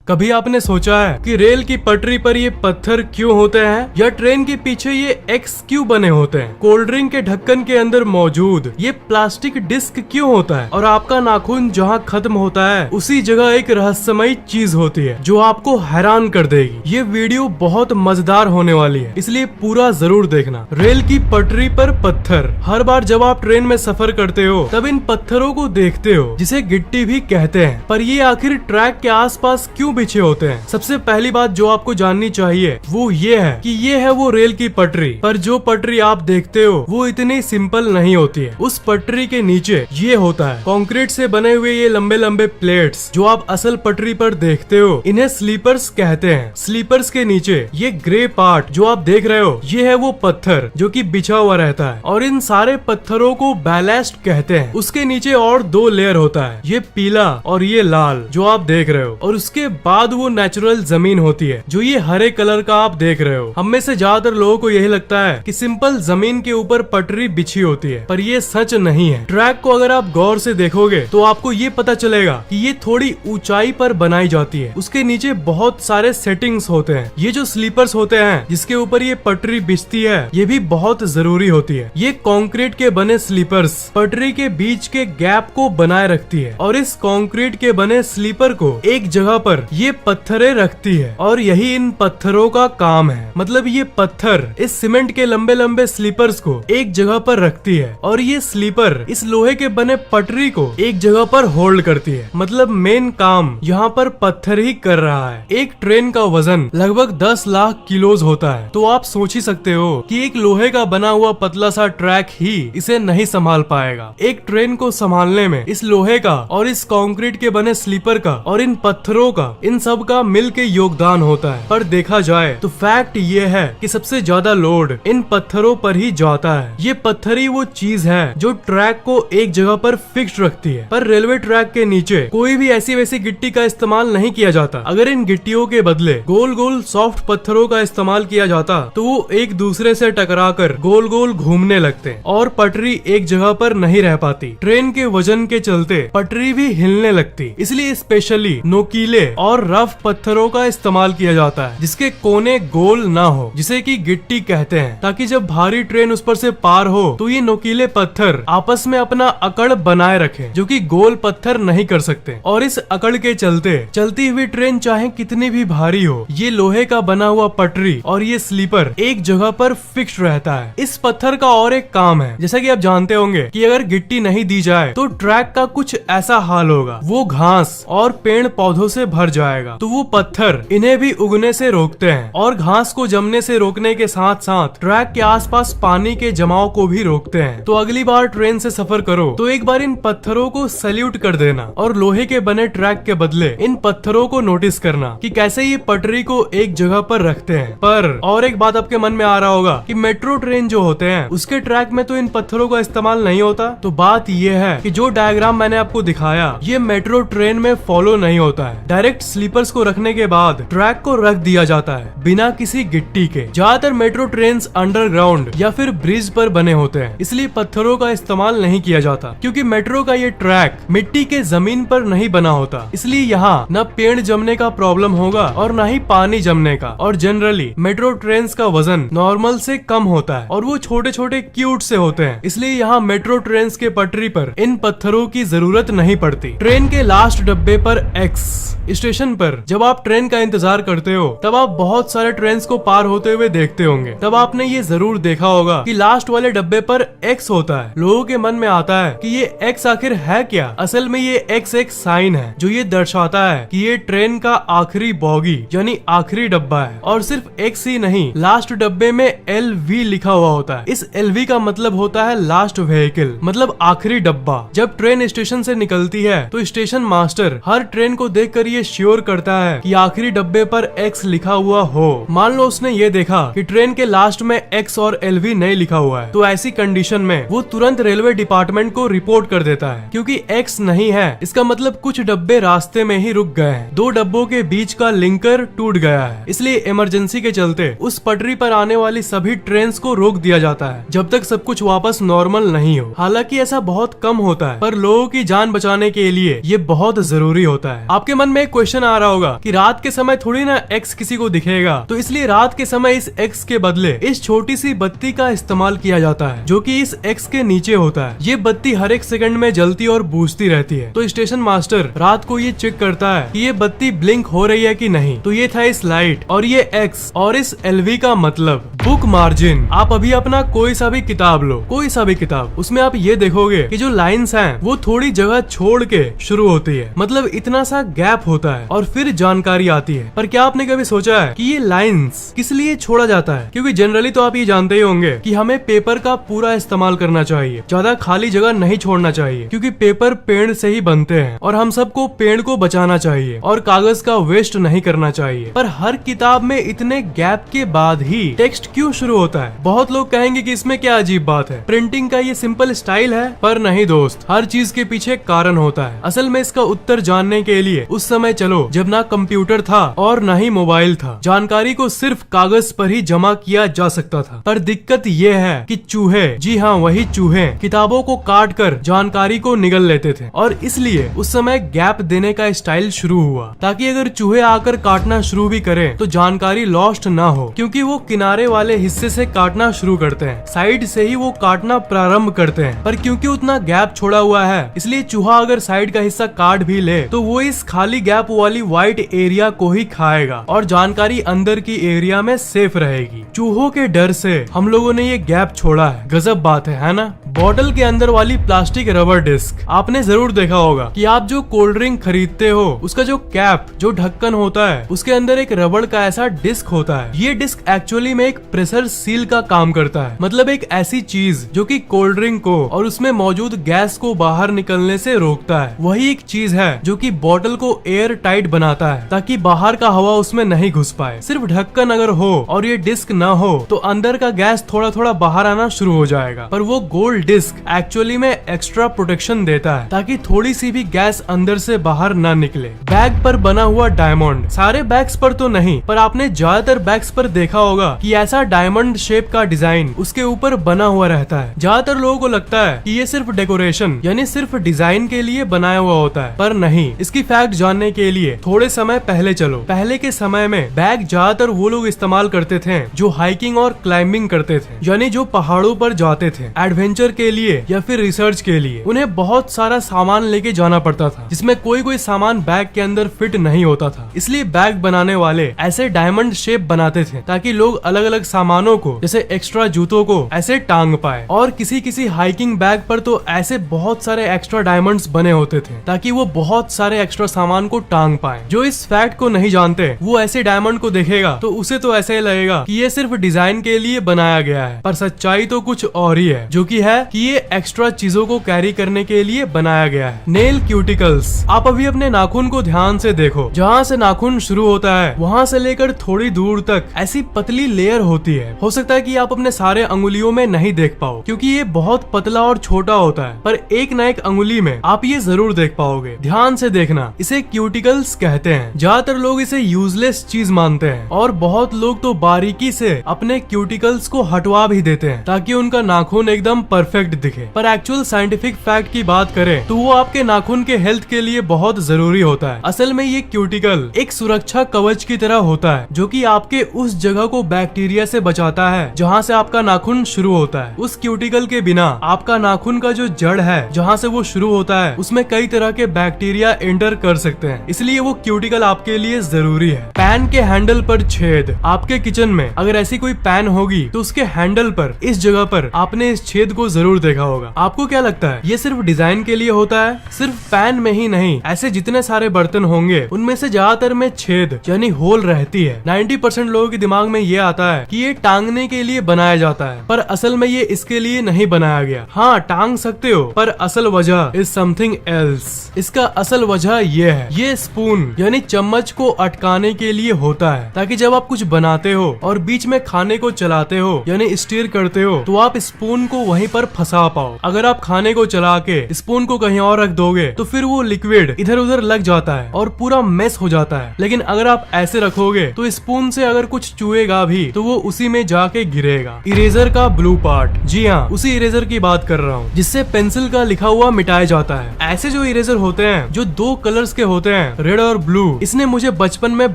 कभी आपने सोचा है कि रेल की पटरी पर ये पत्थर क्यों होते हैं या ट्रेन के पीछे ये एक्स क्यों बने होते हैं? कोल्ड ड्रिंक के ढक्कन के अंदर मौजूद ये प्लास्टिक डिस्क क्यों होता है? और आपका नाखून जहाँ खत्म होता है उसी जगह एक रहस्यमयी चीज होती है जो आपको हैरान कर देगी। ये वीडियो बहुत मजेदार होने वाली है, इसलिए पूरा जरूर देखना। रेल की पटरी पर पत्थर। हर बार जब आप ट्रेन में सफर करते हो तब इन पत्थरों को देखते हो जिसे गिट्टी भी कहते हैं, पर ये आखिर ट्रैक के आसपास क्यों बिछे होते हैं? सबसे पहली बात जो आपको जाननी चाहिए वो ये है कि ये है वो रेल की पटरी, पर जो पटरी आप देखते हो वो इतनी सिंपल नहीं होती है। उस पटरी के नीचे ये होता है कंक्रीट से बने हुए ये लंबे लंबे प्लेट्स जो आप असल पटरी पर देखते हो, इन्हें स्लीपर्स कहते हैं। स्लीपर्स के नीचे ये ग्रे पार्ट जो आप देख रहे हो ये है वो पत्थर जो कि बिछा हुआ रहता है, और इन सारे पत्थरों को बैलेस्ट कहते हैं। उसके नीचे और दो लेयर होता है, ये पीला और ये लाल जो आप देख रहे हो, और उसके बाद वो नेचुरल जमीन होती है जो ये हरे कलर का आप देख रहे हो। हम में से ज्यादातर लोगों को यही लगता है कि सिंपल जमीन के ऊपर पटरी बिछी होती है, पर ये सच नहीं है। ट्रैक को अगर आप गौर से देखोगे तो आपको ये पता चलेगा कि ये थोड़ी ऊंचाई पर बनाई जाती है। उसके नीचे बहुत सारे सेटिंग्स होते हैं। ये जो स्लीपर्स होते हैं जिसके ऊपर ये पटरी बिछती है ये भी बहुत जरूरी होती है। ये कंक्रीट के बने स्लीपर्स पटरी के बीच के गैप को बनाए रखती है, और इस कंक्रीट के बने स्लीपर को एक जगह पर ये पत्थरें रखती है, और यही इन पत्थरों का काम है। मतलब ये पत्थर इस सीमेंट के लंबे लंबे स्लीपर्स को एक जगह पर रखती है, और ये स्लीपर इस लोहे के बने पटरी को एक जगह पर होल्ड करती है। मतलब मेन काम यहाँ पर पत्थर ही कर रहा है। एक ट्रेन का वजन लगभग 10 लाख किलोज होता है, तो आप सोच ही सकते हो कि एक लोहे का बना हुआ पतला सा ट्रैक ही इसे नहीं संभाल पाएगा। एक ट्रेन को संभालने में इस लोहे का और इस कंक्रीट के बने स्लीपर का और इन पत्थरों का, इन सब का मिल के योगदान होता है। पर देखा जाए तो फैक्ट ये है कि सबसे ज्यादा लोड इन पत्थरों पर ही जाता है। ये पत्थर ही वो चीज है जो ट्रैक को एक जगह पर फिक्स रखती है। पर रेलवे ट्रैक के नीचे कोई भी ऐसी वैसी गिट्टी का इस्तेमाल नहीं किया जाता। अगर इन गिट्टियों के बदले गोल गोल सॉफ्ट पत्थरों का इस्तेमाल किया जाता तो वो एक दूसरे से टकराकर गोल गोल घूमने लगते और पटरी एक जगह पर नहीं रह पाती। ट्रेन के वजन के चलते पटरी भी हिलने लगती। इसलिए स्पेशली नोकीले और रफ पत्थरों का इस्तेमाल किया जाता है जिसके कोने गोल ना हो, जिसे कि गिट्टी कहते हैं, ताकि जब भारी ट्रेन उस पर से पार हो तो ये नोकीले पत्थर आपस में अपना अकड़ बनाए रखें, जो कि गोल पत्थर नहीं कर सकते। और इस अकड़ के चलते चलती हुई ट्रेन चाहे कितनी भी भारी हो, ये लोहे का बना हुआ पटरी और ये स्लीपर एक जगह पर फिक्स रहता है। इस पत्थर का और एक काम है, जैसा कि आप जानते होंगे कि अगर गिट्टी नहीं दी जाए तो ट्रैक का कुछ ऐसा हाल होगा, वो घास और पेड़ पौधों से भर जाएगा। तो वो पत्थर इन्हें भी उगने से रोकते हैं और घास को जमने से रोकने के साथ साथ ट्रैक के आसपास पानी के जमाव को भी रोकते हैं। तो अगली बार ट्रेन से सफर करो तो एक बार इन पत्थरों को सैल्यूट कर देना, और लोहे के बने ट्रैक के बदले इन पत्थरों को नोटिस करना कि कैसे ये पटरी को एक जगह पर रखते हैं। पर और एक बात आपके मन में आ रहा होगा कि मेट्रो ट्रेन जो होते हैं उसके ट्रैक में तो इन पत्थरों का इस्तेमाल नहीं होता। तो बात ये है कि जो डायग्राम मैंने आपको दिखाया ये मेट्रो ट्रेन में फॉलो नहीं होता है। डायरेक्ट स्लीपर्स को रखने के बाद ट्रैक को रख दिया जाता है बिना किसी गिट्टी के। ज्यादातर मेट्रो ट्रेन अंडरग्राउंड या फिर ब्रिज पर बने होते हैं, इसलिए पत्थरों का इस्तेमाल नहीं किया जाता, क्योंकि मेट्रो का ये ट्रैक मिट्टी के जमीन पर नहीं बना होता। इसलिए यहाँ न पेड़ जमने का प्रॉब्लम होगा और न ही पानी जमने का। और जनरली मेट्रो ट्रेन का वजन नॉर्मल से कम होता है और वो छोटे छोटे क्यूट से होते हैं, इसलिए यहाँ मेट्रो ट्रेन के पटरी पर इन पत्थरों की जरूरत नहीं पड़ती। ट्रेन के लास्ट डब्बे पर एक्स स्टेशन पर जब आप ट्रेन का इंतजार करते हो तब आप बहुत सारे ट्रेन को पार होते हुए देखते होंगे। तब आपने ये जरूर देखा होगा कि लास्ट वाले डब्बे पर एक्स होता है। लोगों के मन में आता है कि ये एक्स आखिर है क्या? असल में ये एक्स एक साइन है जो ये दर्शाता है कि ये ट्रेन का आखिरी बॉगी यानी आखिरी डब्बा है। और सिर्फ एक्स ही नहीं, लास्ट डब्बे में LV लिखा हुआ होता है। इस LV का मतलब होता है लास्ट व्हीकल, मतलब आखिरी डब्बा। जब ट्रेन स्टेशन से निकलती है तो स्टेशन मास्टर हर ट्रेन को देखकर ये श्योर करता है कि आखिरी डब्बे पर एक्स लिखा हुआ हो। मान लो उसने ये देखा कि ट्रेन के लास्ट में एक्स और LV नहीं लिखा हुआ है, तो ऐसी कंडीशन में वो तुरंत रेलवे डिपार्टमेंट को रिपोर्ट कर देता है, क्योंकि एक्स नहीं है इसका मतलब कुछ डब्बे रास्ते में ही रुक गए हैं। दो डब्बों के बीच का लिंकर टूट गया है, इसलिए इमरजेंसी के चलते उस पटरी पर आने वाली सभी ट्रेन को रोक दिया जाता है जब तक सब कुछ वापस नॉर्मल नहीं हो। हालांकि ऐसा बहुत कम होता है, पर लोगों की जान बचाने के लिए ये बहुत जरूरी होता है। आपके मन में एक क्वेश्चन क्वेश्चन आ रहा होगा कि रात के समय थोड़ी ना एक्स किसी को दिखेगा, तो इसलिए रात के समय इस एक्स के बदले इस छोटी सी बत्ती का इस्तेमाल किया जाता है जो कि इस एक्स के नीचे होता है। ये बत्ती हर एक सेकंड में जलती और बूझती रहती है। तो स्टेशन मास्टर रात को ये चेक करता है कि ये बत्ती ब्लिंक हो रही है कि नहीं। तो ये था इस लाइट और ये एक्स और इस एलवी का मतलब बुक मार्जिन। आप अभी अपना कोई सा भी किताब लो, कोई सा भी किताब, उसमें आप ये देखोगे कि जो लाइंस हैं वो थोड़ी जगह छोड़ के शुरू होती है, मतलब इतना सा गैप होता है और फिर जानकारी आती है। पर क्या आपने कभी सोचा है कि ये लाइंस किस लिए छोड़ा जाता है? क्योंकि जनरली तो आप ये जानते ही होंगे कि हमें पेपर का पूरा इस्तेमाल करना चाहिए, ज्यादा खाली जगह नहीं छोड़ना चाहिए, क्योंकि पेपर पेड़ से ही बनते हैं और हम सबको पेड़ को बचाना चाहिए और कागज का वेस्ट नहीं करना चाहिए। पर हर किताब में इतने गैप के बाद ही टेक्स्ट क्यों शुरू होता है? बहुत लोग कहेंगे कि इसमें क्या अजीब बात है, प्रिंटिंग का ये सिंपल स्टाइल है। पर नहीं दोस्त, हर चीज के पीछे कारण होता है। असल में इसका उत्तर जानने के लिए उस समय चलो जब ना कंप्यूटर था और ना ही मोबाइल था। जानकारी को सिर्फ कागज पर ही जमा किया जा सकता था। पर दिक्कत ये है कि चूहे, जी हाँ वही चूहे, किताबों को काट कर जानकारी को निगल लेते थे और इसलिए उस समय गैप देने का स्टाइल शुरू हुआ, ताकि अगर चूहे आकर काटना शुरू भी करें तो जानकारी लॉस्ट ना हो, क्योंकि वो किनारे वाले हिस्से से काटना शुरू करते हैं, साइड से ही वो काटना प्रारंभ करते हैं। पर क्योंकि उतना गैप छोड़ा हुआ है, इसलिए चूहा अगर साइड का हिस्सा काट भी ले तो वो इस खाली गैप वाली व्हाइट एरिया को ही खाएगा और जानकारी अंदर की एरिया में सेफ रहेगी। चूहों के डर से हम लोगों ने ये गैप छोड़ा है। गजब बात है ना? बॉटल के अंदर वाली प्लास्टिक रबर डिस्क, आपने जरूर देखा होगा कि आप जो कोल्ड ड्रिंक खरीदते हो उसका जो कैप, जो ढक्कन होता है, उसके अंदर एक रबड़ का ऐसा डिस्क होता है। ये डिस्क एक्चुअली में एक प्रेशर सील का काम करता है, मतलब एक ऐसी चीज जो कि कोल्ड ड्रिंक को और उसमें मौजूद गैस को बाहर निकलने से रोकता है। वही एक चीज है जो कि बॉटल को एयर टाइट बनाता है, ताकि बाहर का हवा उसमें नहीं घुस पाए। सिर्फ ढक्कन अगर हो और ये डिस्क ना हो तो अंदर का गैस थोड़ा थोड़ा बाहर आना शुरू हो जाएगा। पर वो गोल्ड डिस्क एक्चुअली में एक्स्ट्रा प्रोटेक्शन देता है, ताकि थोड़ी सी भी गैस अंदर से बाहर ना निकले। बैग पर बना हुआ डायमंड, सारे बैग्स पर तो नहीं, पर आपने ज्यादातर बैग्स पर देखा होगा कि ऐसा डायमंड शेप का डिजाइन उसके ऊपर बना हुआ रहता है। ज्यादातर लोगों को लगता है कि ये सिर्फ डेकोरेशन यानी सिर्फ डिजाइन के लिए बनाया हुआ होता है, पर नहीं। इसकी फैक्ट जानने के लिए थोड़े समय पहले चलो। पहले के समय में बैग ज्यादातर वो लोग इस्तेमाल करते थे जो हाइकिंग और क्लाइंबिंग करते थे, यानी जो पहाड़ों पर जाते थे एडवेंचर के लिए या फिर रिसर्च के लिए। उन्हें बहुत सारा सामान लेके जाना पड़ता था, जिसमें कोई कोई सामान बैग के अंदर फिट नहीं होता था। इसलिए बैग बनाने वाले ऐसे डायमंड शेप बनाते थे ताकि लोग अलग अलग सामानों को, जैसे एक्स्ट्रा जूतों को, ऐसे टांग पाए। और किसी किसी हाइकिंग बैग पर तो ऐसे बहुत सारे एक्स्ट्रा डायमंड्स बने होते थे ताकि वो बहुत सारे एक्स्ट्रा सामान को टांग पाए। जो इस फैक्ट को नहीं जानते वो ऐसे डायमंड को देखेगा तो उसे तो ऐसे ही लगेगा कि ये सिर्फ डिजाइन के लिए बनाया गया है, पर सच्चाई तो कुछ और ही है, जो कि है कि ये एक्स्ट्रा चीजों को कैरी करने के लिए बनाया गया है। नेल क्यूटिकल्स, आप अभी अपने नाखून को ध्यान से देखो। जहाँ से नाखून शुरू होता है वहाँ से लेकर थोड़ी दूर तक ऐसी पतली लेयर होती है। हो सकता है कि आप अपने सारे अंगुलियों में नहीं देख पाओ क्योंकि ये बहुत पतला और छोटा होता है, पर एक न एक अंगुली में आप ये जरूर देख पाओगे। ध्यान से देखना, इसे क्यूटिकल्स कहते हैं। ज्यादातर लोग इसे यूजलेस चीज मानते हैं और बहुत लोग तो बारीकी से अपने क्यूटिकल्स को हटवा भी देते हैं ताकि उनका नाखून एकदम परफेक्ट दिखे। पर एक्चुअल साइंटिफिक फैक्ट की बात करें तो वो आपके नाखून के हेल्थ के लिए बहुत जरूरी होता है। असल में ये क्यूटिकल एक सुरक्षा कवच की तरह होता है जो कि आपके उस जगह को बैक्टीरिया से बचाता है जहाँ से आपका नाखून शुरू होता है। उस क्यूटिकल के बिना आपका नाखून का जो जड़ है जहाँ से वो शुरू होता है उसमें कई तरह के बैक्टीरिया एंटर कर सकते हैं, इसलिए वो क्यूटिकल आपके लिए जरूरी है। पैन के हैंडल पर छेद, आपके किचन में अगर ऐसी कोई पैन होगी तो उसके हैंडल पर इस जगह पर आपने इस छेद को जरूर देखा होगा। आपको क्या लगता है ये सिर्फ डिजाइन के लिए होता है? सिर्फ पैन में ही नहीं, ऐसे जितने सारे बर्तन होंगे उनमें से ज्यादातर में छेद यानी होल रहती है। 90% लोगों के दिमाग में ये आता है कि ये टांगने के लिए बनाया जाता है, पर असल में ये इसके लिए नहीं बनाया गया। हाँ, टांग सकते हो, पर असल वजह इज समथिंग एल्स। इसका असल वजह ये है, ये स्पून यानी चम्मच को अटकाने के लिए होता है, ताकि जब आप कुछ बनाते हो और बीच में खाने को चलाते हो यानी स्टीर करते हो तो आप स्पून को वहीं पर फंसा पाओ। अगर आप खाने को चला के स्पून को कहीं और रख दोगे तो फिर वो लिक्विड इधर उधर लग जाता है और पूरा मेस हो जाता है। लेकिन अगर आप ऐसे रखोगे तो स्पून से अगर कुछ चुएगा भी तो वो उसी में जाके गिरेगा। इरेजर का ब्लू पार्ट, जी हाँ, उसी इरेजर की बात कर रहा हूँ जिससे पेंसिल का लिखा हुआ मिटाया जाता है। ऐसे जो इरेजर होते हैं जो 2 कलर्स के होते हैं, रेड और ब्लू, इसने मुझे बचपन में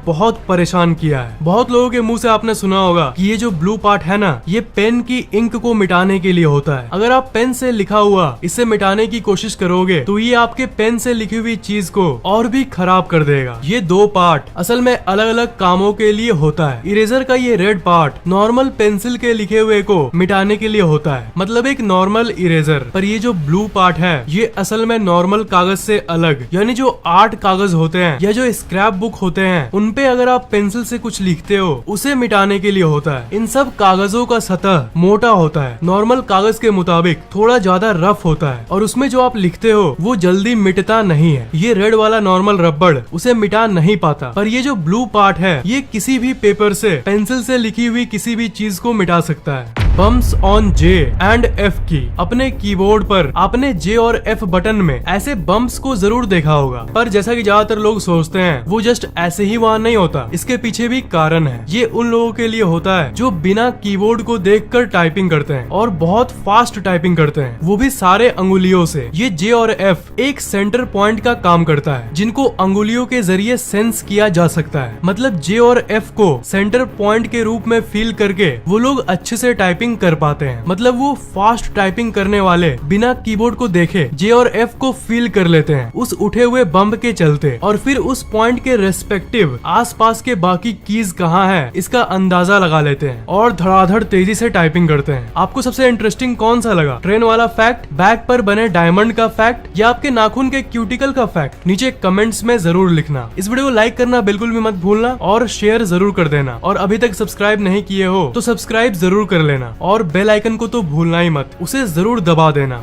बहुत परेशान किया है। बहुत लोगों के मुंह से आपने सुना होगा कि ये जो ब्लू पार्ट है ना, ये पेन की इंक को मिटाने के लिए होता है। अगर आप पेन से लिखा हुआ इसे मिटाने की कोशिश करोगे तो ये आपके पेन से लिखी हुई चीज को और भी खराब कर देगा। ये 2 पार्ट असल में अलग अलग कामों के लिए होता है। इरेजर का ये रेड पार्ट नॉर्मल पेंसिल के लिखे हुए को मिटाने के लिए होता है, मतलब एक नॉर्मल इरेजर। पर ये जो ब्लू पार्ट है ये असल में नॉर्मल कागज से अलग, यानी जो आर्ट कागज होते हैं या जो स्क्रैप बुक होते हैं उनपे अगर आप पेंसिल से कुछ लिखते हो उसे मिटाने के लिए होता है। इन सब कागजों का सतह मोटा होता है, नॉर्मल कागज के मुताबिक थोड़ा ज्यादा रफ होता है और उसमें जो आप लिखते हो वो जल्दी मिटता नहीं है। ये रेड वाला नॉर्मल रबड़ उसे मिटा नहीं पाता, पर ये जो ब्लू पार्ट है ये किसी भी पेपर से, पेंसिल से लिखी हुई किसी भी चीज को मिटा सकता है। Bumps on J and F की। अपने कीबोर्ड पर आपने J और F बटन में ऐसे बम्प्स को जरूर देखा होगा, पर जैसा कि ज्यादातर लोग सोचते हैं वो जस्ट ऐसे ही वहाँ नहीं होता। इसके पीछे भी कारण है। ये उन लोगों के लिए होता है जो बिना कीबोर्ड को देखकर टाइपिंग करते हैं और बहुत फास्ट टाइपिंग करते हैं, वो भी सारे अंगुलियों से। ये J और F एक सेंटर पॉइंट का काम करता है जिनको अंगुलियों के जरिए सेंस किया जा सकता है। मतलब J और F को सेंटर पॉइंट के रूप में फील करके वो लोग अच्छे से टाइपिंग कर पाते हैं। मतलब वो फास्ट टाइपिंग करने वाले बिना कीबोर्ड को देखे J और F को फील कर लेते हैं उस उठे हुए बम्प के चलते, और फिर उस पॉइंट के रेस्पेक्टिव आसपास के बाकी कीज कहाँ है इसका अंदाजा लगा लेते हैं और धड़ाधड़ तेजी से टाइपिंग करते हैं। आपको सबसे इंटरेस्टिंग कौन सा लगा? ट्रेन वाला फैक्ट, बैग पर बने डायमंड का फैक्ट, या आपके नाखून के क्यूटिकल का फैक्ट? नीचे कमेंट्स में जरूर लिखना। इस वीडियो को लाइक करना बिल्कुल भी मत भूलना और शेयर जरूर कर देना, और अभी तक सब्सक्राइब नहीं किए हो तो सब्सक्राइब जरूर कर लेना और बेल आइकन को तो भूलना ही मत, उसे जरूर दबा देना।